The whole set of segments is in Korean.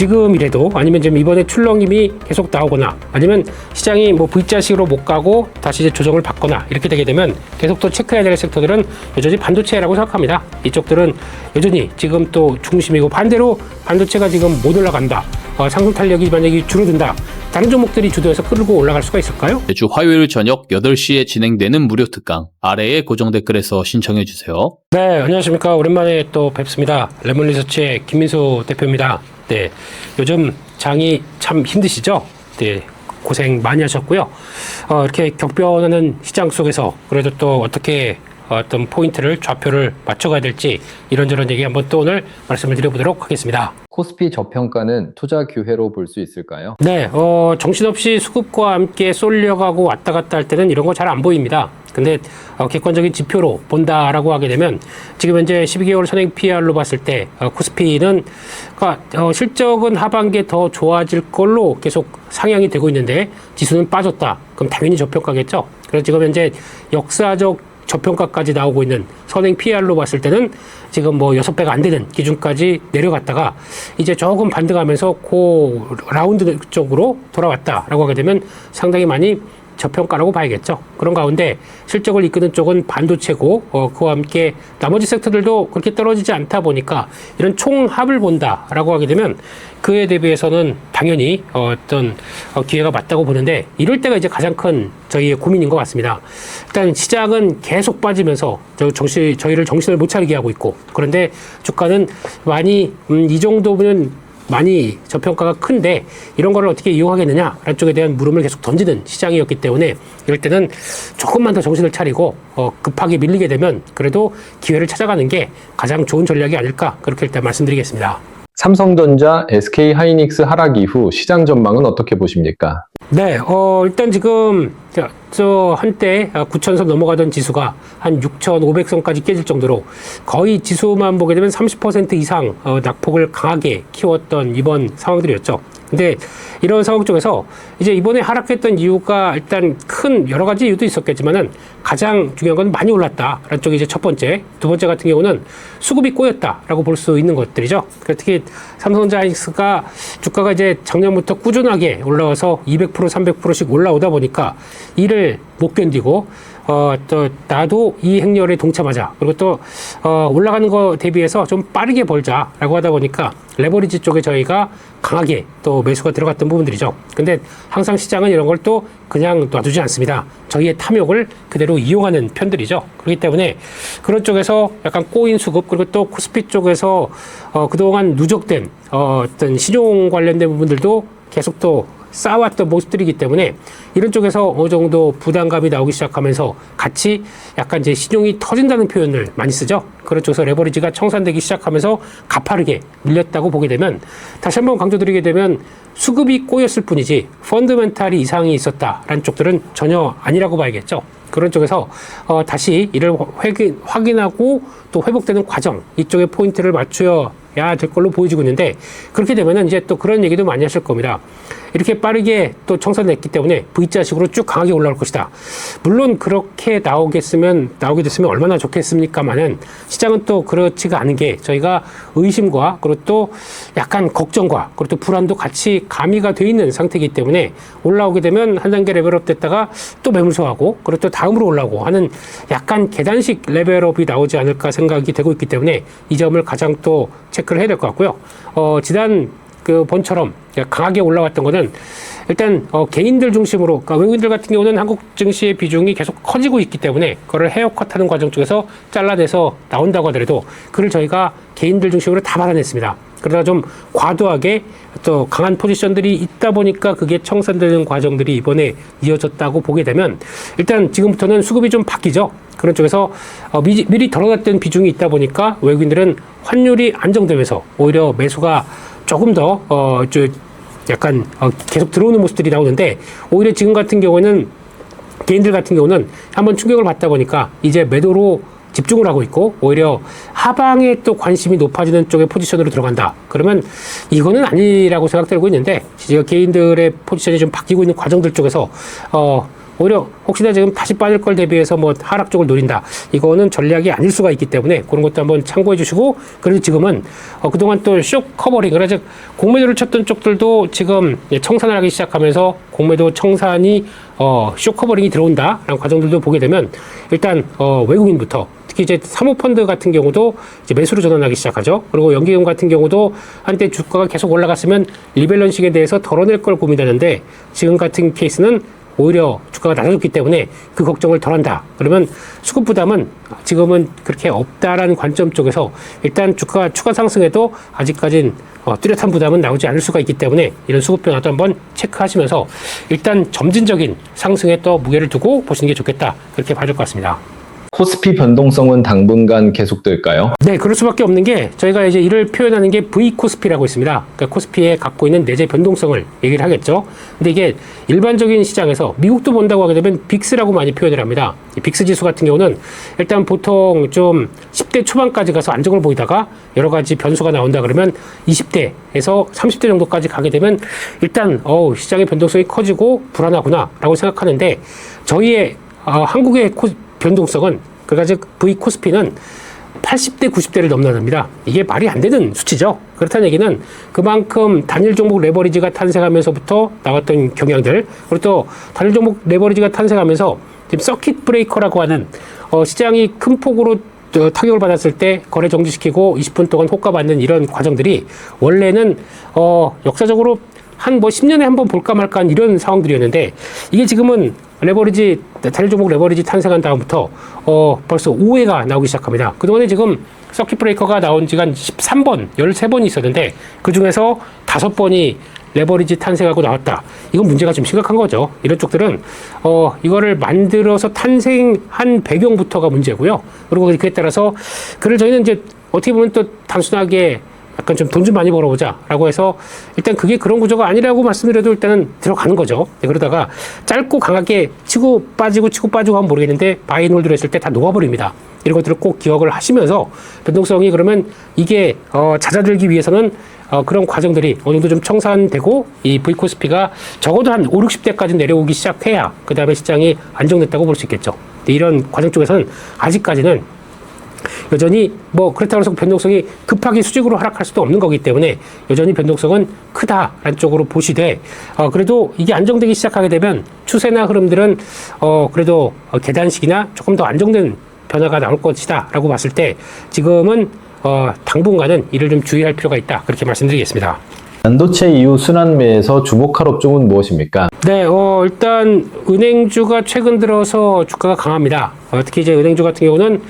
지금이라도 아니면 지금 이번에 출렁임이 계속 나오거나 아니면 시장이 뭐 V자식으로 못 가고 다시 이제 조정을 받거나 이렇게 되게 되면 계속 또 체크해야 될 섹터들은 여전히 반도체라고 생각합니다. 이쪽들은 여전히 지금 또 중심이고, 반대로 반도체가 지금 못 올라간다, 상승 탄력이 만약에 줄어든다, 다른 종목들이 주도해서 끌고 올라갈 수가 있을까요? 매주 화요일 저녁 8시에 진행되는 무료 특강 아래에 고정 댓글에서 신청해 주세요. 네, 안녕하십니까. 오랜만에 또 뵙습니다. 레몬리서치의 김민수 대표입니다. 네, 요즘 장이 참 힘드시죠? 네, 고생 많이 하셨고요. 이렇게 격변하는 시장 속에서 그래도 또 어떻게 어떤 포인트를, 좌표를 맞춰가야 될지 이런저런 얘기 한번 또 오늘 말씀을 드려보도록 하겠습니다. 코스피 저평가는 투자 기회로 볼 수 있을까요? 네, 정신없이 수급과 함께 쏠려가고 왔다 갔다 할 때는 이런 거 잘 안 보입니다. 근데 객관적인 지표로 본다라고 하게 되면 지금 현재 12개월 선행 PR로 봤을 때 코스피는 실적은 하반기에 더 좋아질 걸로 계속 상향이 되고 있는데 지수는 빠졌다. 그럼 당연히 저평가겠죠. 그래서 지금 현재 역사적 저평가까지 나오고 있는 선행 PR로 봤을 때는 지금 뭐 6배가 안 되는 기준까지 내려갔다가 이제 조금 반등하면서 그 라운드 쪽으로 돌아왔다라고 하게 되면 상당히 많이 저평가라고 봐야겠죠. 그런 가운데 실적을 이끄는 쪽은 반도체고 그와 함께 나머지 섹터들도 그렇게 떨어지지 않다 보니까 이런 총합을 본다라고 하게 되면 그에 대비해서는 당연히 어떤 기회가 맞다고 보는데, 이럴 때가 이제 가장 큰 저희의 고민인 것 같습니다. 일단 시장은 계속 빠지면서 저희를 정신을 못 차리게 하고 있고, 그런데 주가는 많이 이 정도면 많이 저평가가 큰데 이런 거를 어떻게 이용하겠느냐라는 쪽에 대한 물음을 계속 던지는 시장이었기 때문에 이럴 때는 조금만 더 정신을 차리고 급하게 밀리게 되면 그래도 기회를 찾아가는 게 가장 좋은 전략이 아닐까, 그렇게 일단 말씀드리겠습니다. 삼성전자, SK하이닉스 하락 이후 시장 전망은 어떻게 보십니까? 네, 일단 지금 저 한때 9,000선 넘어가던 지수가 한 6,500선까지 깨질 정도로 거의 지수만 보게 되면 30% 이상 낙폭을 강하게 키웠던 이번 상황들이었죠. 근데 이런 상황 쪽에서 이제 이번에 하락했던 이유가 일단 큰 여러 가지 이유도 있었겠지만은 가장 중요한 건 많이 올랐다라는 쪽이 이제 첫 번째, 두 번째 같은 경우는 수급이 꼬였다라고 볼 수 있는 것들이죠. 특히 삼성전자 하이닉스가 주가가 이제 작년부터 꾸준하게 올라와서 200%, 300%씩 올라오다 보니까 이를 못 견디고 또 나도 이 행렬에 동참하자, 그리고 또 올라가는 거 대비해서 좀 빠르게 벌자라고 하다 보니까 레버리지 쪽에 저희가 강하게 또 매수가 들어갔던 부분들이죠. 근데 항상 시장은 이런 걸 또 그냥 놔두지 않습니다. 저희의 탐욕을 그대로 이용하는 편들이죠. 그렇기 때문에 그런 쪽에서 약간 꼬인 수급, 그리고 또 코스피 쪽에서 그동안 누적된 어떤 신용 관련된 부분들도 계속 또 쌓아왔던 모습들이기 때문에 이런 쪽에서 어느 정도 부담감이 나오기 시작하면서 같이 약간 이제 신용이 터진다는 표현을 많이 쓰죠. 그런 쪽에서 레버리지가 청산되기 시작하면서 가파르게 밀렸다고 보게 되면, 다시 한번 강조드리게 되면 수급이 꼬였을 뿐이지 펀더멘탈이 이상이 있었다라는 쪽들은 전혀 아니라고 봐야겠죠. 그런 쪽에서 다시 이를 확인하고 또 회복되는 과정, 이쪽에 포인트를 맞춰야 될 걸로 보여지고 있는데, 그렇게 되면은 이제 또 그런 얘기도 많이 하실 겁니다. 이렇게 빠르게 또 청산됐기 때문에 V자식으로 쭉 강하게 올라올 것이다. 물론 그렇게 나오게 됐으면 얼마나 좋겠습니까만은 시장은 또 그렇지가 않은 게 저희가 의심과 그리고 또 약간 걱정과 그리고 또 불안도 같이 가미가 돼 있는 상태이기 때문에 올라오게 되면 한 단계 레벨업 됐다가 또 매물소하고 그리고 또 다음으로 올라오고 하는 약간 계단식 레벨업이 나오지 않을까 생각이 되고 있기 때문에 이 점을 가장 또 체크를 해야 될 것 같고요. 지난 그 번처럼 강하게 올라왔던 거는 일단 개인들 중심으로, 그러니까 외국인들 같은 경우는 한국 증시의 비중이 계속 커지고 있기 때문에 그걸 헤어컷하는 과정 쪽에서 잘라내서 나온다고 하더라도 그를 저희가 개인들 중심으로 다 받아냈습니다. 그러다 좀 과도하게 또 강한 포지션들이 있다 보니까 그게 청산되는 과정들이 이번에 이어졌다고 보게 되면 일단 지금부터는 수급이 좀 바뀌죠. 그런 쪽에서 미리 덜어놨던 비중이 있다 보니까 외국인들은 환율이 안정되면서 오히려 매수가 조금 더 약간 계속 들어오는 모습들이 나오는데, 오히려 지금 같은 경우는 개인들 같은 경우는 한번 충격을 받다 보니까 이제 매도로 집중을 하고 있고 오히려 하방에 또 관심이 높아지는 쪽의 포지션으로 들어간다. 그러면 이거는 아니라고 생각되고 있는데, 개인들의 포지션이 좀 바뀌고 있는 과정들 쪽에서 오히려 혹시나 지금 다시 빠질 걸 대비해서 뭐 하락 쪽을 노린다. 이거는 전략이 아닐 수가 있기 때문에 그런 것도 한번 참고해 주시고, 그래도 지금은 그동안 또 쇼 커버링을, 즉 공매도를 쳤던 쪽들도 지금 청산을 하기 시작하면서 공매도 청산이 쇼 커버링이 들어온다라는 과정들도 보게 되면 일단 외국인부터, 특히 이제 사모펀드 같은 경우도 이제 매수로 전환하기 시작하죠. 그리고 연기금 같은 경우도 한때 주가가 계속 올라갔으면 리밸런싱에 대해서 덜어낼 걸 고민하는데, 지금 같은 케이스는 오히려 주가가 낮아졌기 때문에 그 걱정을 덜한다. 그러면 수급 부담은 지금은 그렇게 없다라는 관점 쪽에서 일단 주가가 추가 상승해도 아직까진 뚜렷한 부담은 나오지 않을 수가 있기 때문에 이런 수급 변화도 한번 체크하시면서 일단 점진적인 상승에 또 무게를 두고 보시는 게 좋겠다. 그렇게 봐야 될 것 같습니다. 코스피 변동성은 당분간 계속될까요? 네, 그럴 수밖에 없는 게, 저희가 이제 이를 표현하는 게 V 코스피라고 있습니다. 그러니까 코스피에 갖고 있는 내재 변동성을 얘기를 하겠죠. 근데 이게 일반적인 시장에서 미국도 본다고 하게 되면 빅스라고 많이 표현을 합니다. 이 빅스 지수 같은 경우는 일단 보통 좀 10대 초반까지 가서 안정을 보이다가 여러 가지 변수가 나온다 그러면 20대에서 30대 정도까지 가게 되면 일단 시장의 변동성이 커지고 불안하구나라고 생각하는데, 저희의 한국의 변동성은, 그러니까 즉 V 코스피는 80대, 90대를 넘나듭니다. 이게 말이 안 되는 수치죠. 그렇다는 얘기는 그만큼 단일 종목 레버리지가 탄생하면서부터 나왔던 경향들, 그리고 또 단일 종목 레버리지가 탄생하면서 지금 서킷 브레이커라고 하는 시장이 큰 폭으로 타격을 받았을 때 거래 정지시키고 20분 동안 호가받는 이런 과정들이 원래는 역사적으로 한 10년에 한 번 볼까 말까 한 이런 상황들이었는데, 이게 지금은 단일 종목 레버리지 탄생한 다음부터 벌써 5회가 나오기 시작합니다. 그동안에 지금 서킷 브레이커가 나온 지가 한 13번, 13번이 있었는데 그 중에서 5번이 레버리지 탄생하고 나왔다. 이건 문제가 좀 심각한 거죠. 이런 쪽들은 이거를 만들어서 탄생한 배경부터가 문제고요. 그리고 그에 따라서 그를 저희는 이제 어떻게 보면 또 단순하게 약간 좀 돈 좀 많이 벌어보자 라고 해서 일단 그게 그런 구조가 아니라고 말씀드려도 일단은 들어가는 거죠. 그러다가 짧고 강하게 치고 빠지고 하면 모르겠는데 바이놀드를 했을 때 다 녹아버립니다. 이런 것들을 꼭 기억을 하시면서 변동성이, 그러면 이게 잦아들기 위해서는 그런 과정들이 어느 정도 좀 청산되고 이 V코스피가 적어도 한 5, 60대까지 내려오기 시작해야 그 다음에 시장이 안정됐다고 볼 수 있겠죠. 이런 과정 쪽에서는 아직까지는 여전히 그렇다고 해서 변동성이 급하게 수직으로 하락할 수도 없는 거기 때문에 여전히 변동성은 크다라는 쪽으로 보시되, 그래도 이게 안정되기 시작하게 되면 추세나 흐름들은 그래도 계단식이나 조금 더 안정된 변화가 나올 것이다 라고 봤을 때 지금은 당분간은 이를 좀 주의할 필요가 있다, 그렇게 말씀드리겠습니다. 반도체 이후 순환매에서 주목할 업종은 무엇입니까? 네, 일단 은행주가 최근 들어서 주가가 강합니다. 특히 이제 은행주 같은 경우는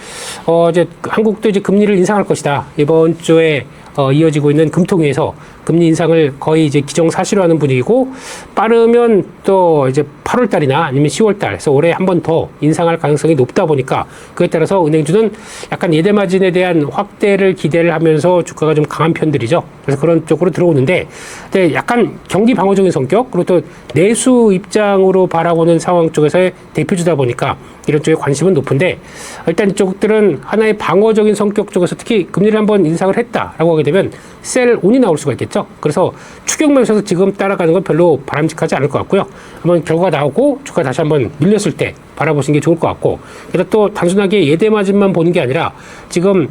이제 한국도 이제 금리를 인상할 것이다. 이번 주에 이어지고 있는 금통위에서 금리 인상을 거의 이제 기정사실화하는 분위기고, 빠르면 또 이제 8월 달이나 아니면 10월 달에서 올해 한 번 더 인상할 가능성이 높다 보니까 그에 따라서 은행주는 약간 예대 마진에 대한 확대를 기대를 하면서 주가가 좀 강한 편들이죠. 그래서 그런 쪽으로 들어오는데, 근데 약간 경기 방어적인 성격, 그리고 또 내수 입장으로 바라보는 상황 쪽에서의 대표주다 보니까 이런 쪽에 관심은 높은데, 일단 이쪽들은 하나의 방어적인 성격 쪽에서 특히 금리를 한번 인상을 했다라고 하게 되면 셀 온이 나올 수가 있겠죠. 그래서 추격면에서 지금 따라가는 건 별로 바람직하지 않을 것 같고요. 한번 결과가 나오고 주가 다시 한번 밀렸을 때 바라보시는 게 좋을 것 같고, 그래서 또 단순하게 예대 마진만 보는 게 아니라 지금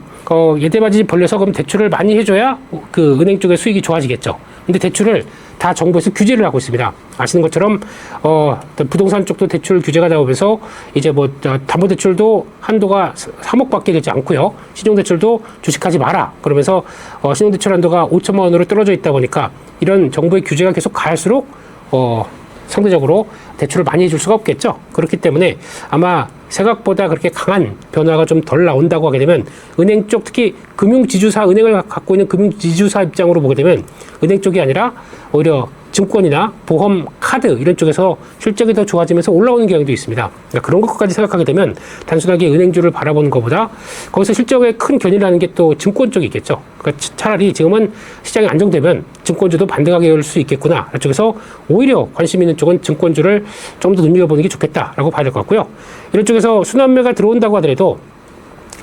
예대 마진이 벌려서 그럼 대출을 많이 해줘야 그 은행 쪽의 수익이 좋아지겠죠. 근데 대출을 다 정부에서 규제를 하고 있습니다. 아시는 것처럼 부동산 쪽도 대출 규제가 나오면서 이제 담보대출도 한도가 3억밖에 되지 않고요. 신용대출도 주식하지 마라 그러면서 신용대출 한도가 5천만 원으로 떨어져 있다 보니까 이런 정부의 규제가 계속 가할수록 상대적으로 대출을 많이 해줄 수가 없겠죠. 그렇기 때문에 아마 생각보다 그렇게 강한 변화가 좀 덜 나온다고 하게 되면 은행 쪽, 특히 금융지주사, 은행을 갖고 있는 금융지주사 입장으로 보게 되면 은행 쪽이 아니라 오히려 증권이나 보험, 카드 이런 쪽에서 실적이 더 좋아지면서 올라오는 경향도 있습니다. 그러니까 그런 것까지 생각하게 되면 단순하게 은행주를 바라보는 것보다 거기서 실적에 큰 견인하는 게 또 증권 쪽이 있겠죠. 그러니까 차라리 지금은 시장이 안정되면 증권주도 반등하게 올 수 있겠구나. 이쪽에서 오히려 관심 있는 쪽은 증권주를 좀 더 눈여겨보는 게 좋겠다라고 봐야 될 것 같고요. 이런 쪽에서 순환매가 들어온다고 하더라도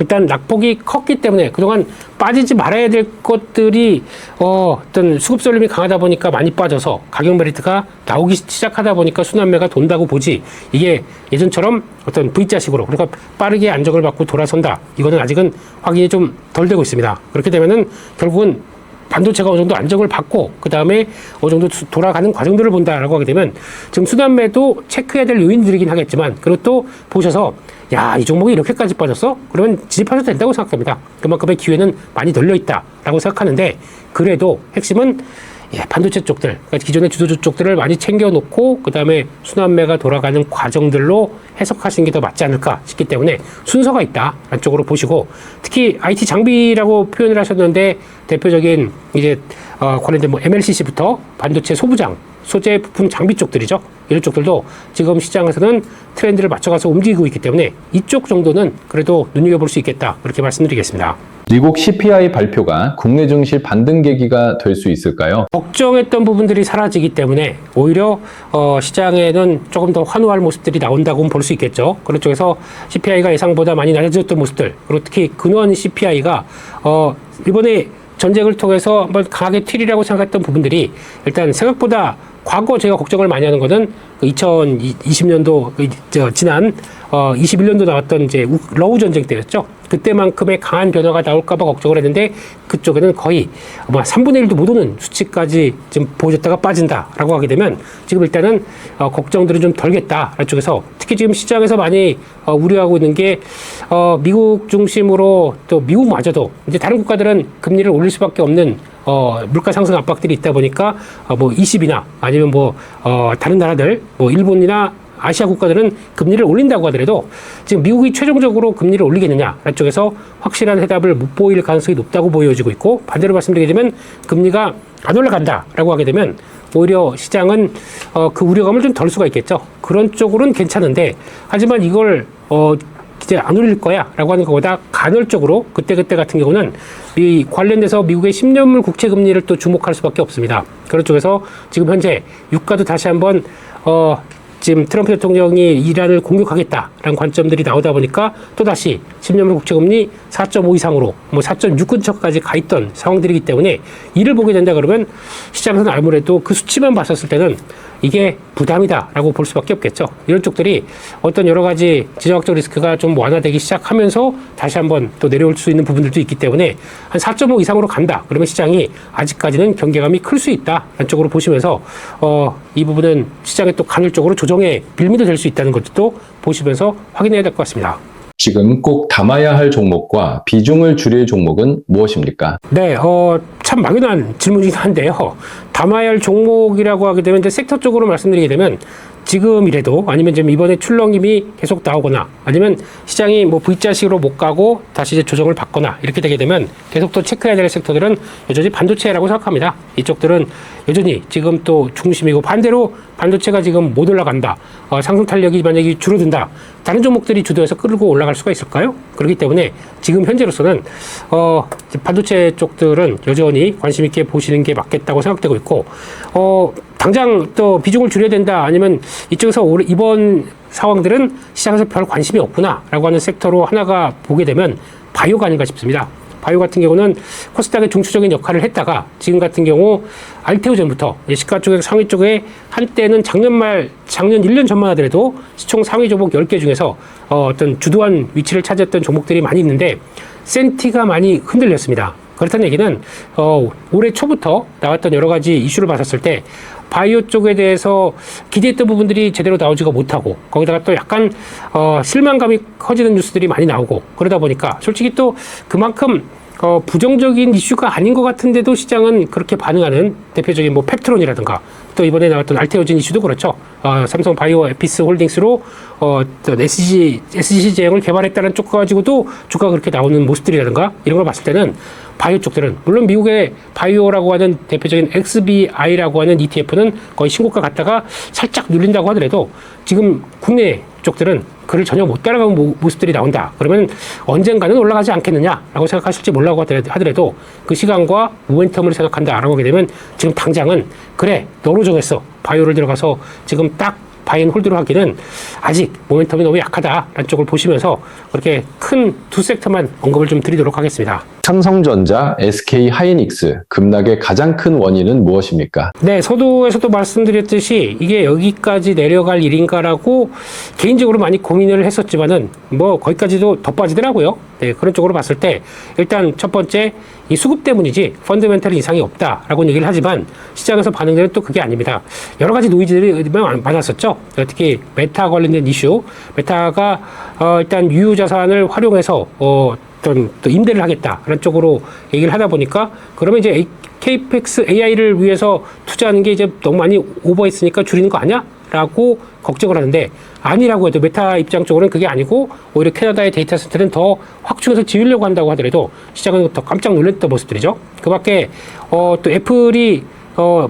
일단 낙폭이 컸기 때문에 그동안 빠지지 말아야 될 것들이 어떤 수급 쏠림이 강하다 보니까 많이 빠져서 가격 메리트가 나오기 시작하다 보니까 순환매가 돈다고 보지, 이게 예전처럼 어떤 V자식으로 그러니까 빠르게 안정을 받고 돌아선다, 이거는 아직은 확인이 좀 덜 되고 있습니다. 그렇게 되면은 결국은 반도체가 어느 정도 안정을 받고 그 다음에 어느 정도 돌아가는 과정들을 본다라고 하게 되면 지금 순환매도 체크해야 될 요인들이긴 하겠지만, 그리고 또 보셔서 야, 이 종목이 이렇게까지 빠졌어? 그러면 진입하셔도 된다고 생각합니다. 그만큼의 기회는 많이 널려 있다라고 생각하는데, 그래도 핵심은 반도체 쪽들, 그러니까 기존의 주도주 쪽들을 많이 챙겨놓고 그 다음에 순환매가 돌아가는 과정들로 해석하시는 게 더 맞지 않을까 싶기 때문에 순서가 있다라는 쪽으로 보시고, 특히 IT 장비라고 표현을 하셨는데 대표적인 이제 관련된 뭐 MLCC부터 반도체 소부장, 소재 부품 장비 쪽들이죠. 이런 쪽들도 지금 시장에서는 트렌드를 맞춰가서 움직이고 있기 때문에 이쪽 정도는 그래도 눈여겨볼 수 있겠다, 그렇게 말씀드리겠습니다. 미국 CPI 발표가 국내 증시 반등 계기가 될 수 있을까요? 걱정했던 부분들이 사라지기 때문에 오히려 시장에는 조금 더 환호할 모습들이 나온다고 볼 수 있겠죠. 그런 쪽에서 CPI가 예상보다 많이 낮아졌던 모습들, 그리고 특히 근원 CPI가 이번에 전쟁을 통해서 한번 강하게 튀리라고 생각했던 부분들이 일단 생각보다, 과거 제가 걱정을 많이 하는 거는 2020년도 지난 21년도 나왔던 이제 러우 전쟁 때였죠. 그때만큼의 강한 변화가 나올까봐 걱정을 했는데 그쪽에는 거의 3분의 1도 못 오는 수치까지 지금 보여줬다가 빠진다라고 하게 되면 지금 일단은 걱정들은 좀 덜겠다라는 쪽에서, 특히 지금 시장에서 많이 우려하고 있는 게 미국 중심으로 또 미국마저도 이제 다른 국가들은 금리를 올릴 수밖에 없는 물가 상승 압박들이 있다 보니까 뭐 20이나 아니면 뭐 다른 나라들 뭐 일본이나 아시아 국가들은 금리를 올린다고 하더라도 지금 미국이 최종적으로 금리를 올리겠느냐 쪽에서 확실한 해답을 못 보일 가능성이 높다고 보여지고 있고, 반대로 말씀드리게 되면 금리가 안 올라간다라고 하게 되면 오히려 시장은 그 우려감을 좀 덜 수가 있겠죠. 그런 쪽으로는 괜찮은데, 하지만 이걸 이제 안 올릴 거야 라고 하는 것보다 간헐적으로 그때 같은 경우는 이 관련돼서 미국의 10년물 국채 금리를 또 주목할 수밖에 없습니다. 그런 쪽에서 지금 현재 유가도 다시 한번 지금 트럼프 대통령이 이란을 공격하겠다라는 관점들이 나오다 보니까 또다시 10년물 국채금리 4.5 이상으로 뭐 4.6 근처까지 가 있던 상황들이기 때문에 이를 보게 된다 그러면 시장에서는 아무래도 그 수치만 봤었을 때는 이게 부담이다라고 볼 수밖에 없겠죠. 이런 쪽들이 어떤 여러 가지 지정학적 리스크가 좀 완화되기 시작하면서 다시 한번 또 내려올 수 있는 부분들도 있기 때문에 한 4.5 이상으로 간다. 그러면 시장이 아직까지는 경계감이 클 수 있다라는 쪽으로 보시면서 이 부분은 시장의 또 간헐적으로 조정의 빌미도 될 수 있다는 것도 보시면서 확인해야 될 것 같습니다. 지금 꼭 담아야 할 종목과 비중을 줄일 종목은 무엇입니까? 네, 참 막연한 질문이긴 한데요. 담아야 할 종목이라고 하게 되면 이제 섹터 쪽으로 말씀드리게 되면 지금이라도 아니면 지금 이번에 출렁임이 계속 나오거나 아니면 시장이 뭐 V자식으로 못 가고 다시 이제 조정을 받거나 이렇게 되게 되면 계속 또 체크해야 될 섹터들은 여전히 반도체라고 생각합니다. 이쪽들은 여전히 지금 또 중심이고, 반대로 반도체가 지금 못 올라간다, 상승 탄력이 만약에 줄어든다, 다른 종목들이 주도해서 끌고 올라갈 수가 있을까요? 그렇기 때문에 지금 현재로서는 반도체 쪽들은 여전히 관심 있게 보시는 게 맞겠다고 생각되고 있고, 당장 또 비중을 줄여야 된다, 아니면 이쪽에서 이번 상황들은 시장에서 별 관심이 없구나라고 하는 섹터로 하나가 보게 되면 바이오가 아닌가 싶습니다. 바이오 같은 경우는 코스닥의 중추적인 역할을 했다가 지금 같은 경우 알테오 전부터 시가 쪽에 상위 쪽에 한때는 작년 1년 전만 하더라도 시총 상위 종목 10개 중에서 어떤 주도한 위치를 차지했던 종목들이 많이 있는데 센티가 많이 흔들렸습니다. 그렇다는 얘기는 올해 초부터 나왔던 여러 가지 이슈를 봤었을 때 바이오 쪽에 대해서 기대했던 부분들이 제대로 나오지가 못하고, 거기다가 또 약간 실망감이 커지는 뉴스들이 많이 나오고, 그러다 보니까 솔직히 또 그만큼 부정적인 이슈가 아닌 것 같은데도 시장은 그렇게 반응하는 대표적인 뭐 펩트론이라든가, 또 이번에 나왔던 알테오진 이슈도 그렇죠. 삼성 바이오 에피스 홀딩스로 SGC 제형을 개발했다는 쪽 가지고도 주가가 그렇게 나오는 모습들이라든가, 이런 걸 봤을 때는 바이오 쪽들은, 물론 미국의 바이오라고 하는 대표적인 XBI라고 하는 ETF는 거의 신고가 갔다가 살짝 눌린다고 하더라도 지금 국내 쪽들은 그를 전혀 못 따라가는 모습들이 나온다. 그러면 언젠가는 올라가지 않겠느냐라고 생각하실지 몰라고 하더라도 그 시간과 모멘텀을 생각한다라고 하게 되면 지금 당장은 그래, 너로 정했어. 바이오를 들어가서 지금 딱 바이앤홀드로 하기는 아직 모멘텀이 너무 약하다라는 쪽을 보시면서 그렇게 큰 두 섹터만 언급을 좀 드리도록 하겠습니다. 삼성전자, SK 하이닉스 급락의 가장 큰 원인은 무엇입니까? 네, 서두에서도 말씀드렸듯이 이게 여기까지 내려갈 일인가라고 개인적으로 많이 고민을 했었지만은 뭐 거기까지도 더 빠지더라고요. 네, 그런 쪽으로 봤을 때 일단 첫 번째 이 수급 때문이지 펀더멘털 이상이 없다라고 얘기를 하지만 시장에서 반응되는 또 그게 아닙니다. 여러 가지 노이즈들이 많았었죠. 특히 메타 관련된 이슈, 메타가 일단 유효 자산을 활용해서 어떤 또 임대를 하겠다라는 쪽으로 얘기를 하다 보니까 그러면 이제 KPX AI를 위해서 투자하는 게 이제 너무 많이 오버했으니까 줄이는 거 아니야? 라고 걱정을 하는데 아니라고 해도 메타 입장 쪽으로는 그게 아니고 오히려 캐나다의 데이터 센터는 더 확충해서 지으려고 한다고 하더라도 시장은 더 깜짝 놀랐던 모습들이죠. 그 밖에 또 애플이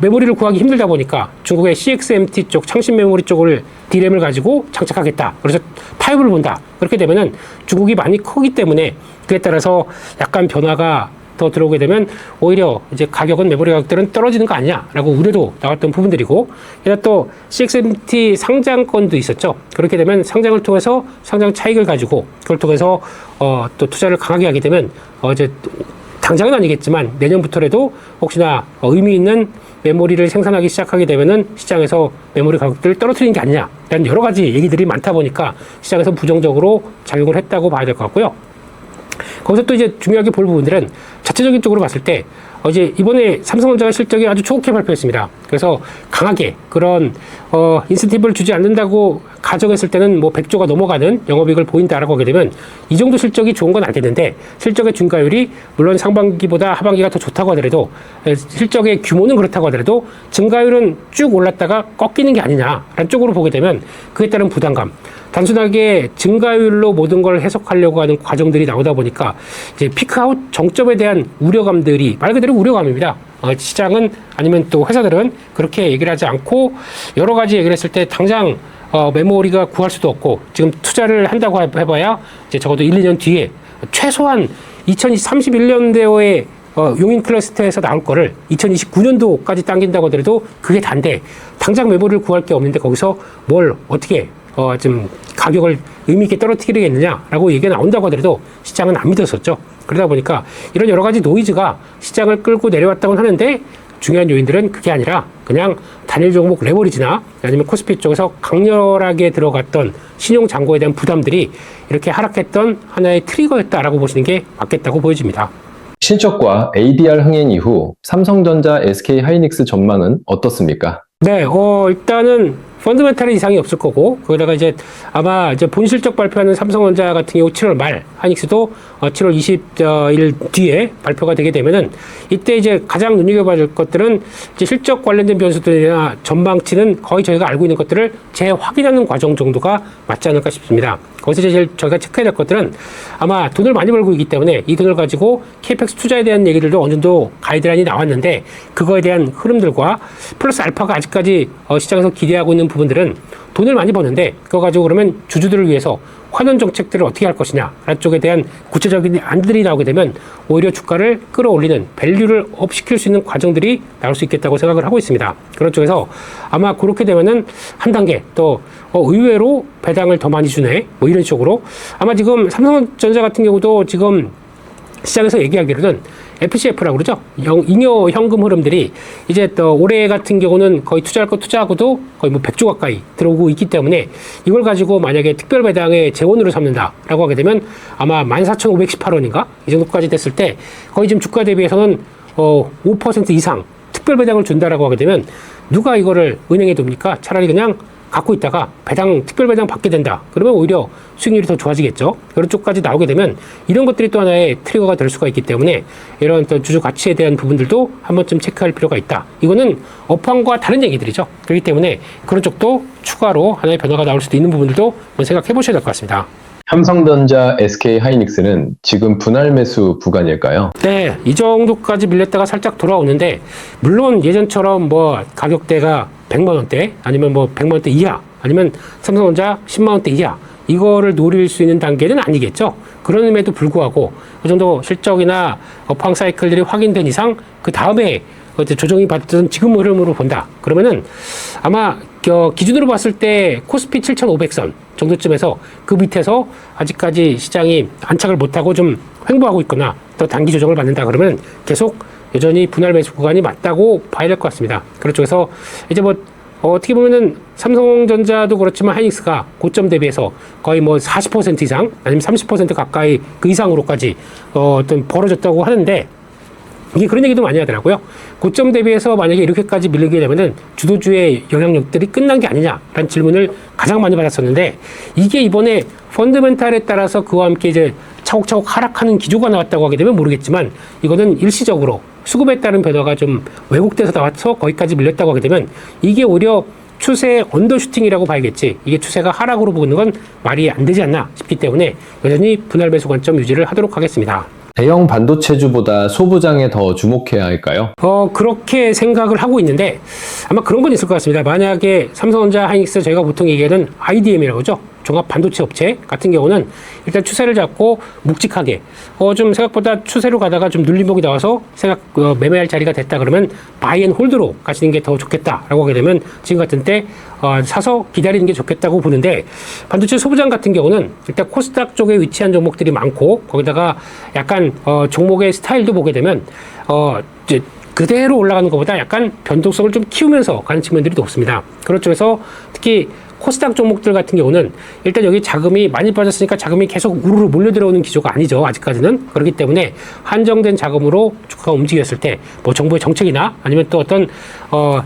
메모리를 구하기 힘들다 보니까 중국의 CXMT 쪽 창신 메모리 쪽을 D램을 가지고 장착하겠다. 그래서 타협을 본다. 그렇게 되면은 중국이 많이 크기 때문에 그에 따라서 약간 변화가 더 들어오게 되면 오히려 이제 가격은 메모리 가격들은 떨어지는 거 아니냐라고 우려도 나왔던 부분들이고 게다가 또 CXMT 상장권도 있었죠. 그렇게 되면 상장을 통해서 상장 차익을 가지고 그걸 통해서 또 투자를 강하게 하게 되면 이제 당장은 아니겠지만 내년부터라도 혹시나 의미 있는 메모리를 생산하기 시작하게 되면은 시장에서 메모리 가격들을 떨어뜨리는 게 아니냐. 라는 여러 가지 얘기들이 많다 보니까 시장에서 부정적으로 작용을 했다고 봐야 될 것 같고요. 거기서 또 이제 중요하게 볼 부분들은 자체적인 쪽으로 봤을 때 이제 이번에 삼성전자가 실적이 아주 좋게 발표했습니다. 그래서 강하게 그런 인센티브를 주지 않는다고 가정했을 때는 뭐 100조가 넘어가는 영업이익을 보인다라고 하게 되면 이 정도 실적이 좋은 건 알겠는데 실적의 증가율이 물론 상반기보다 하반기가 더 좋다고 하더라도 실적의 규모는 그렇다고 하더라도 증가율은 쭉 올랐다가 꺾이는 게 아니냐라는 쪽으로 보게 되면 그에 따른 부담감 단순하게 증가율로 모든 걸 해석하려고 하는 과정들이 나오다 보니까 이제 피크아웃 정점에 대한 우려감들이 말 그대로 우려감입니다. 시장은 아니면 또 회사들은 그렇게 얘기를 하지 않고 여러 가지 얘기를 했을 때 당장 메모리가 구할 수도 없고 지금 투자를 한다고 해봐야 이제 적어도 1, 2년 뒤에 최소한 2031년도에 용인 클러스터에서 나올 거를 2029년도까지 당긴다고 하더라도 그게 단데 당장 메모리를 구할 게 없는데 거기서 뭘 어떻게 좀 가격을 의미있게 떨어뜨리겠느냐라고 얘기가 나온다고 하더라도 시장은 안 믿었었죠. 그러다 보니까 이런 여러 가지 노이즈가 시장을 끌고 내려왔다고는 하는데 중요한 요인들은 그게 아니라 그냥 단일 종목 레버리지나 아니면 코스피 쪽에서 강렬하게 들어갔던 신용 잔고에 대한 부담들이 이렇게 하락했던 하나의 트리거였다라고 보시는 게 맞겠다고 보여집니다. 실적과 ADR 흥행 이후 삼성전자, SK 하이닉스 전망은 어떻습니까? 네, 일단은 펀더멘탈은 이상이 없을 거고 거기다가 이제 아마 이제 본실적 발표하는 삼성전자 같은 경우 7월 말, 하이닉스도 7월 20일 뒤에 발표가 되게 되면은 이때 이제 가장 눈여겨봐야 될 것들은 이제 실적 관련된 변수들이나 전망치는 거의 저희가 알고 있는 것들을 재확인하는 과정 정도가 맞지 않을까 싶습니다. 거기서 제일 저희가 체크해야 될 것들은 아마 돈을 많이 벌고 있기 때문에 이 돈을 가지고 KPX 투자에 대한 얘기들도 어느 정도 가이드라인이 나왔는데 그거에 대한 흐름들과 플러스 알파가 아직까지 시장에서 기대하고 있는 부분들은 돈을 많이 버는데 그거 가지고 그러면 주주들을 위해서 환원 정책들을 어떻게 할 것이냐 라는 쪽에 대한 구체적인 안들이 나오게 되면 오히려 주가를 끌어올리는 밸류를 업시킬 수 있는 과정들이 나올 수 있겠다고 생각을 하고 있습니다. 그런 쪽에서 아마 그렇게 되면은 한 단계 또 의외로 배당을 더 많이 주네 뭐 이런 식으로 아마 지금 삼성전자 같은 경우도 지금 시장에서 얘기하기로는 FCF라고 그러죠. 잉여 현금 흐름들이 이제 또 올해 같은 경우는 거의 투자할 거 투자하고도 거의 뭐 100조 가까이 들어오고 있기 때문에 이걸 가지고 만약에 특별 배당의 재원으로 삼는다라고 하게 되면 아마 14,518원인가 이 정도까지 됐을 때 거의 지금 주가 대비해서는 5% 이상 특별 배당을 준다라고 하게 되면 누가 이거를 은행에 둡니까? 차라리 그냥 갖고 있다가 특별 배당 받게 된다. 그러면 오히려 수익률이 더 좋아지겠죠. 이런 쪽까지 나오게 되면 이런 것들이 또 하나의 트리거가 될 수가 있기 때문에 이런 또 주주 가치에 대한 부분들도 한 번쯤 체크할 필요가 있다. 이거는 업황과 다른 얘기들이죠. 그렇기 때문에 그런 쪽도 추가로 하나의 변화가 나올 수도 있는 부분들도 한번 생각해 보셔야 될 것 같습니다. 삼성전자, SK 하이닉스는 지금 분할 매수 구간일까요? 네, 이 정도까지 밀렸다가 살짝 돌아오는데 물론 예전처럼 뭐 가격대가 100만 원대 아니면 뭐 100만 원대 이하 아니면 삼성전자 10만 원대 이하 이거를 노릴 수 있는 단계는 아니겠죠. 그럼에도 불구하고 그 정도 실적이나 업황 사이클들이 확인된 이상 그 다음에 조정이 받던 지금 흐름으로 본다. 그러면은 아마 기준으로 봤을 때 코스피 7,500선 정도쯤에서 그 밑에서 아직까지 시장이 안착을 못하고 좀 횡보하고 있거나 또 단기 조정을 받는다 그러면 계속 여전히 분할 매수 구간이 맞다고 봐야 될 것 같습니다. 그렇죠. 그래서 이제 뭐 어떻게 보면은 삼성전자도 그렇지만 하이닉스가 고점 대비해서 거의 뭐 40% 이상 아니면 30% 가까이 그 이상으로까지 어떤 벌어졌다고 하는데 이게 그런 얘기도 많이 하더라고요. 고점 대비해서 만약에 이렇게까지 밀리게 되면은 주도주의 영향력들이 끝난 게 아니냐라는 질문을 가장 많이 받았었는데 이게 이번에 펀더멘탈에 따라서 그와 함께 이제 차곡차곡 하락하는 기조가 나왔다고 하게 되면 모르겠지만 이거는 일시적으로 수급에 따른 변화가 좀 왜곡돼서 나와서 거기까지 밀렸다고 하게 되면 이게 오히려 추세 언더슈팅이라고 봐야겠지. 이게 추세가 하락으로 보는 건 말이 안 되지 않나 싶기 때문에 여전히 분할 매수 관점 유지를 하도록 하겠습니다. 대형 반도체주보다 소부장에 더 주목해야 할까요? 그렇게 생각을 하고 있는데 아마 그런 건 있을 것 같습니다. 만약에 삼성전자, 하이닉스 저희가 보통 얘기하는 IDM이라고 하죠. 종합 반도체 업체 같은 경우는 일단 추세를 잡고 묵직하게 좀 생각보다 추세로 가다가 좀 눌림목이 나와서 매매할 자리가 됐다 그러면 바이앤홀드로 가시는 게 더 좋겠다라고 하게 되면 지금 같은 때 사서 기다리는 게 좋겠다고 보는데 반도체 소부장 같은 경우는 일단 코스닥 쪽에 위치한 종목들이 많고 거기다가 약간 종목의 스타일도 보게 되면 이제 그대로 올라가는 것보다 약간 변동성을 좀 키우면서 가는 측면들이 높습니다. 그렇죠. 그래서 특히 코스닥 종목들 같은 경우는 일단 여기 자금이 많이 빠졌으니까 자금이 계속 우르르 몰려 들어오는 기조가 아니죠. 아직까지는. 그렇기 때문에 한정된 자금으로 주가가 움직였을 때 뭐 정부의 정책이나 아니면 또 어떤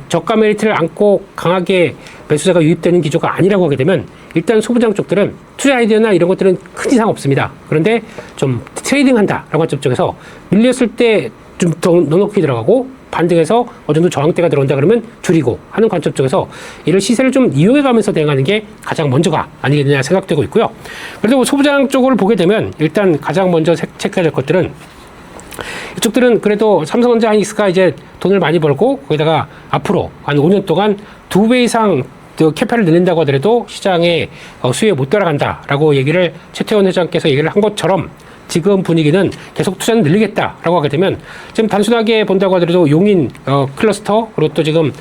저가 메리트를 안고 강하게 매수자가 유입되는 기조가 아니라고 하게 되면 일단 소부장 쪽들은 투자 아이디어나 이런 것들은 큰 이상 없습니다. 그런데 좀 트레이딩 한다라고 하는 쪽에서 밀렸을 때 좀 더 넉넉히 들어가고 반등해서 어느 정도 저항대가 들어온다 그러면 줄이고 하는 관점 쪽에서 이런 시세를 좀 이용해가면서 대응하는 게 가장 먼저가 아니겠느냐 생각되고 있고요. 그래도 소부장 쪽을 보게 되면 일단 가장 먼저 체크해야 될 것들은 이쪽들은 그래도 삼성전자, 하이닉스가 이제 돈을 많이 벌고 거기다가 앞으로 한 5년 동안 2배 이상 캐파를 늘린다고 하더라도 시장의 수요에 못 따라간다라고 얘기를 최태원 회장께서 얘기를 한 것처럼 지금 분위기는 계속 투자는 늘리겠다라고 하게 되면 지금 단순하게 본다고 하더라도 용인 클러스터 그리고 또 지금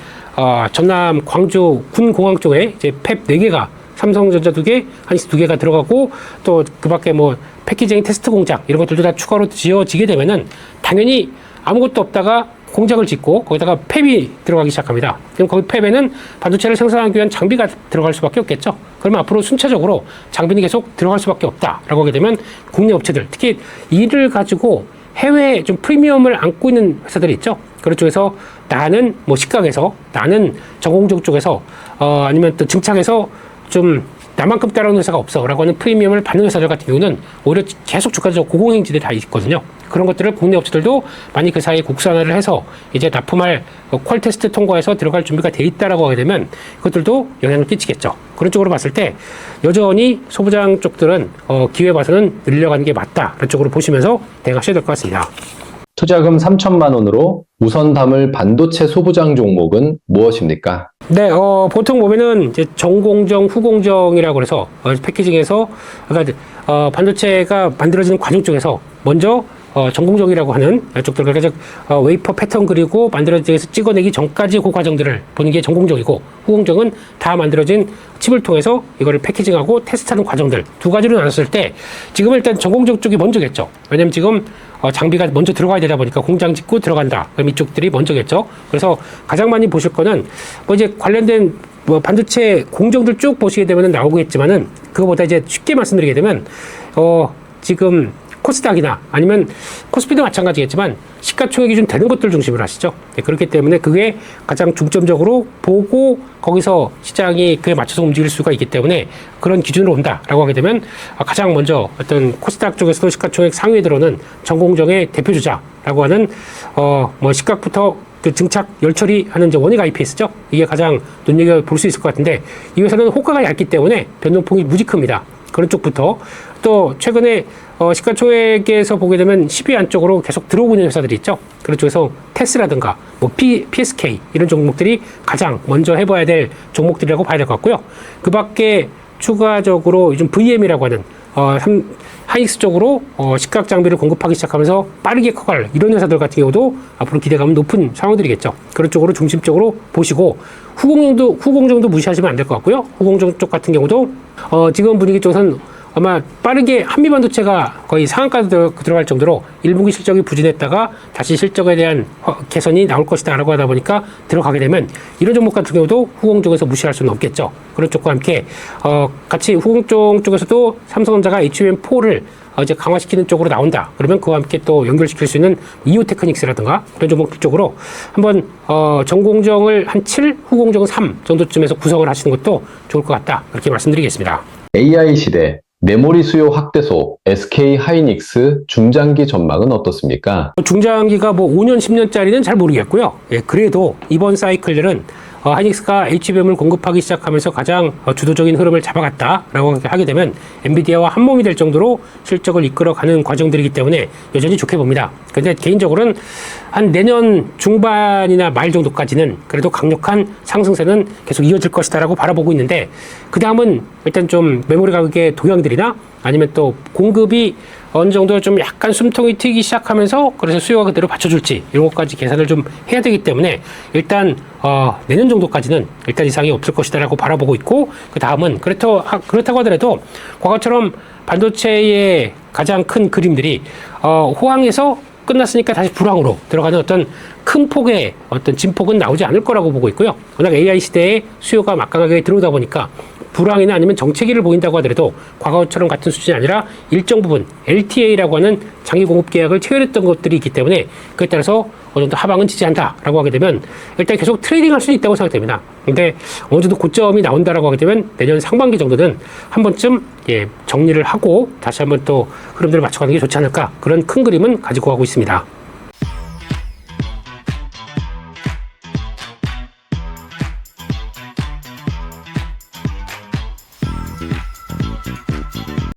전남 광주 군공항 쪽에 이제 팹 4개가 삼성전자 2개, 하이닉스 2개가 들어가고 또 그 밖에 뭐 패키징 테스트 공장 이런 것들도 다 추가로 지어지게 되면은 당연히 아무것도 없다가 공장을 짓고 거기다가 팹이 들어가기 시작합니다. 그럼 거기 팹에는 반도체를 생산하기 위한 장비가 들어갈 수밖에 없겠죠. 그러면 앞으로 순차적으로 장비는 계속 들어갈 수밖에 없다라고 하게 되면 국내 업체들 특히 이를 가지고 해외에 좀 프리미엄을 안고 있는 회사들이 있죠. 그런 쪽에서 나는 뭐 식각에서 나는 전공정 쪽에서 아니면 또 증착에서 좀 나만큼 따라오는 회사가 없어라고 하는 프리미엄을 받는 회사들 같은 경우는 오히려 계속 주가적 고공행진에 다 있거든요. 그런 것들을 국내 업체들도 많이 그 사이에 국산화를 해서 이제 납품할 퀄 테스트 통과해서 들어갈 준비가 돼 있다라고 하게 되면 그것들도 영향을 끼치겠죠. 그런 쪽으로 봤을 때 여전히 소부장 쪽들은 기회 봐서는 늘려가는 게 맞다. 그런 쪽으로 보시면서 대응하셔야 될 것 같습니다. 투자금 3천만 원으로 우선 담을 반도체 소부장 종목은 무엇입니까? 네, 보통 보면은 이제 전공정, 후공정이라고 그래서 패키징에서 그러니까 반도체가 만들어지는 과정 쪽에서 먼저 전공정이라고 하는 쪽들 그러니까 웨이퍼 패턴 그리고 만들어지면서 찍어내기 전까지 그 과정들을 보는 게 전공정이고 후공정은 다 만들어진 칩을 통해서 이거를 패키징하고 테스트하는 과정들 두 가지로 나눴을 때 지금은 일단 전공정 쪽이 먼저겠죠. 왜냐면 지금 장비가 먼저 들어가야 되다 보니까 공장 짓고 들어간다. 그럼 이쪽들이 먼저겠죠. 그래서 가장 많이 보실 거는 뭐 이제 관련된 뭐 반도체 공정들 쭉 보시게 되면 나오겠지만은 그거보다 이제 쉽게 말씀드리게 되면 지금 코스닥이나 아니면 코스피도 마찬가지겠지만 시가총액 기준 되는 것들 중심으로 하시죠. 네, 그렇기 때문에 그게 가장 중점적으로 보고 거기서 시장이 그에 맞춰서 움직일 수가 있기 때문에 그런 기준으로 온다라고 하게 되면 가장 먼저 어떤 코스닥 쪽에서도 시가총액 상위에 들어오는 전공정의 대표주자라고 하는 뭐 시각부터 그 증착 열처리하는 이제 원익 IPS죠. 이게 가장 눈여겨 볼 수 있을 것 같은데 이 회사는 호가가 얇기 때문에 변동폭이 무지 큽니다. 그런 쪽부터 또 최근에 시가총액에서 보게 되면 10위 안쪽으로 계속 들어오고 있는 회사들이 있죠. 그런 쪽에서 테스라든가 뭐 PSK 이런 종목들이 가장 먼저 해봐야 될 종목들이라고 봐야 될 것 같고요. 그 밖에 추가적으로 요즘 VM이라고 하는 하이닉스 쪽으로 식각 장비를 공급하기 시작하면서 빠르게 커갈 이런 회사들 같은 경우도 앞으로 기대감은 높은 상황들이겠죠. 그런 쪽으로 중심적으로 보시고 후공정도 무시하시면 안 될 것 같고요. 후공정 쪽 같은 경우도 지금 분위기 쪽에서는 아마 빠르게 한미반도체가 거의 상한가 들어갈 정도로 1분기 실적이 부진했다가 다시 실적에 대한 개선이 나올 것이다라고 하다 보니까 들어가게 되면 이런 종목 같은 경우도 후공정에서 무시할 수는 없겠죠. 그런 쪽과 함께 같이 후공정 쪽에서도 삼성전자가 HBM4를 이제 강화시키는 쪽으로 나온다. 그러면 그와 함께 또 연결시킬 수 있는 이오테크닉스라든가 그런 종목 쪽으로 한번 전공정을 한 7, 후공정은 3 정도쯤에서 구성을 하시는 것도 좋을 것 같다. 그렇게 말씀드리겠습니다. AI 시대 메모리 수요 확대소 SK 하이닉스 중장기 전망은 어떻습니까? 중장기가 뭐 5년, 10년짜리는 잘 모르겠고요. 예, 그래도 이번 사이클들은 하이닉스가 HBM을 공급하기 시작하면서 가장 주도적인 흐름을 잡아갔다라고 하게 되면 엔비디아와 한몸이 될 정도로 실적을 이끌어가는 과정들이기 때문에 여전히 좋게 봅니다. 근데 개인적으로는 한 내년 중반이나 말 정도까지는 그래도 강력한 상승세는 계속 이어질 것이다라고 바라보고 있는데 그 다음은 일단 좀 메모리 가격의 동향들이나 아니면 또 공급이 어느 정도 좀 약간 숨통이 트이기 시작하면서 그래서 수요가 그대로 받쳐줄지 이런 것까지 계산을 좀 해야 되기 때문에 일단 내년 정도까지는 일단 이상이 없을 것이다라고 바라보고 있고 그 다음은 그렇다고 하더라도 과거처럼 반도체의 가장 큰 그림들이 호황에서 끝났으니까 다시 불황으로 들어가는 어떤 큰 폭의 어떤 진폭은 나오지 않을 거라고 보고 있고요. 워낙 AI 시대에 수요가 막강하게 들어오다 보니까 불황이나 아니면 정체기를 보인다고 하더라도 과거처럼 같은 수준이 아니라 일정 부분 LTA라고 하는 장기 공급 계약을 체결했던 것들이 있기 때문에 그에 따라서 어느 정도 하방은 지지한다라고 하게 되면 일단 계속 트레이딩할 수는 있다고 생각됩니다. 근데 어느 정도 고점이 나온다라고 하게 되면 내년 상반기 정도는 한 번쯤 정리를 하고 다시 한번 또 흐름들을 맞춰가는 게 좋지 않을까 그런 큰 그림은 가지고 가고 있습니다.